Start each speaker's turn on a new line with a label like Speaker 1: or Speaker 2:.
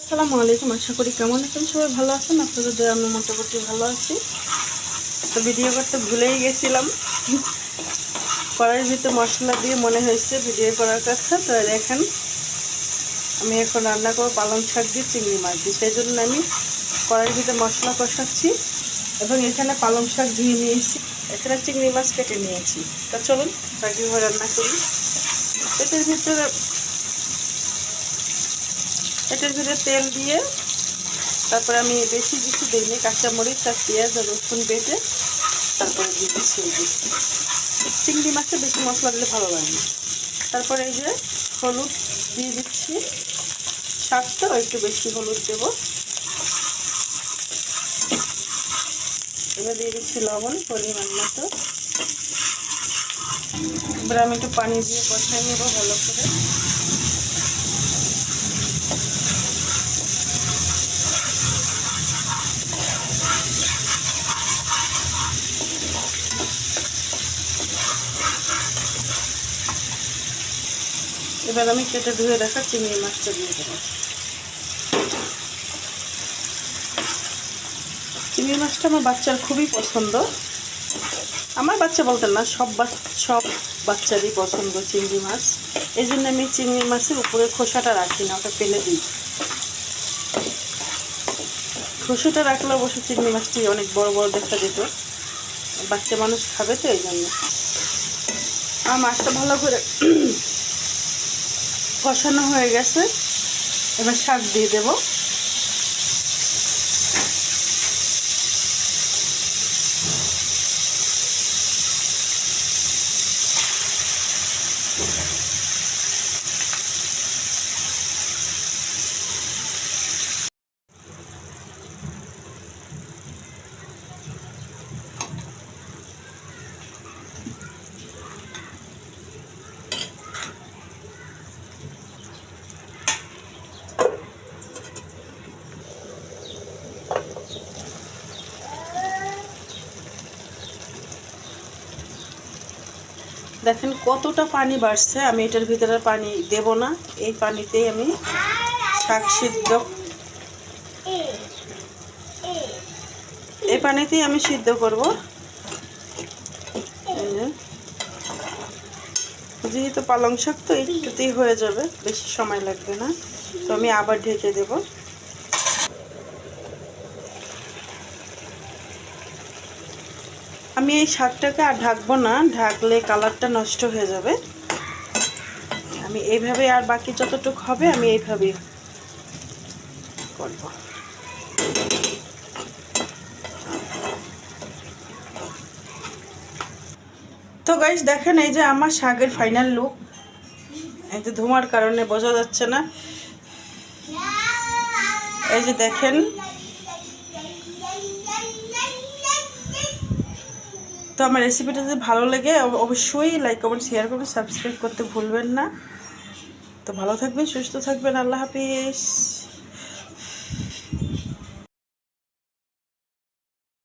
Speaker 1: আসসালামু আলাইকুম। আশা করি কেমন আছেন সবাই, ভালো আছেন। আপনাদের দয়া আমি মোটামুটি ভালো আছি। তো ভিডিও করতে ভুলেই গেছিলাম, কড়াইয়ের ভিতরে মশলা দিয়ে মনে হয়েছে ভিডিও করার কথা। তো দেখেন আমি এখন রান্না করব পালং শাক দিয়ে চিংড়ি মাছ দিয়ে। সেই জন্য আমি কড়াইয়ের ভিতরে মশলা কষাচ্ছি এবং এখানে পালং শাক ধুয়ে নিয়েছি, এখানে চিংড়ি মাছ কেটে নিয়েছি। তা চলুন কীভাবে রান্না করি। এটার ভিতরে তেল দিয়ে তারপরে আমি বেশি কিছু দিইনি, কাঁচামরিচ আর পেঁয়াজ আর রসুন বেটে তারপরে দিয়ে দিচ্ছি। চিংড়ি মাছে বেশি মশলা দিলে ভালো লাগে না। তারপরে এই যে হলুদ দিয়ে দিচ্ছি, শাকটা একটু বেশি হলুদ দেব। এবার দিয়ে দিচ্ছি লবণ পরিমাণ মতো। এবার আমি একটু পানি দিয়ে কষাই নেব ভালো করে। এবার আমি কেটে ধুয়ে রাখা চিংড়ি মাছটা দিয়ে দেবো। চিংড়ি মাছটা আমার বাচ্চার খুবই পছন্দ। আমার বাচ্চা বলতেন না, সব বাচ্চারই পছন্দ চিংড়ি মাছ। এই জন্য আমি চিংড়ি মাছের উপরে খোসাটা রাখি না, ওটা ফেলে দিই। খোসাটা রাখলে অবশ্য চিংড়ি মাছটি অনেক বড় বড় দেখা যেত, বাচ্চা মানুষ খাবে তো এই জন্য। আর মাছটা ভালো করে কষানো হয়ে গেছে, এবার শাক দিয়ে দেব। দেখেন কতটা পানি বাড়ছে। আমি এটার ভিতরে পানি দেব না, এই পানিতেই আমি শাক সিদ্ধ, এই পানিতেই আমি সিদ্ধ করব। যেহেতু পালং শাক তো একটুতেই হয়ে যাবে, বেশি সময় লাগবে না। তো আমি আবার ঢেকে দেব। আমি এই শাকটাকে আর ঢাকবো না, ঢাকলে কালারটা নষ্ট হয়ে যাবে। আমি এইভাবে আর বাকি যতটুকু হবে আমি এইভাবেই করব। তো গাইস দেখেন, এই যে আমার শাকের ফাইনাল লুক। এই যে ধোঁয়ার কারণে বোঝা যাচ্ছে না, এই যে দেখেন। তো আমার রেসিপিটা যদি ভালো লাগে অবশ্যই লাইক কমেন্ট শেয়ার করবেন, সাবস্ক্রাইব করতে ভুলবেন না। তো ভালো থাকবেন, সুস্থ থাকবেন, আল্লাহ হাফিজ।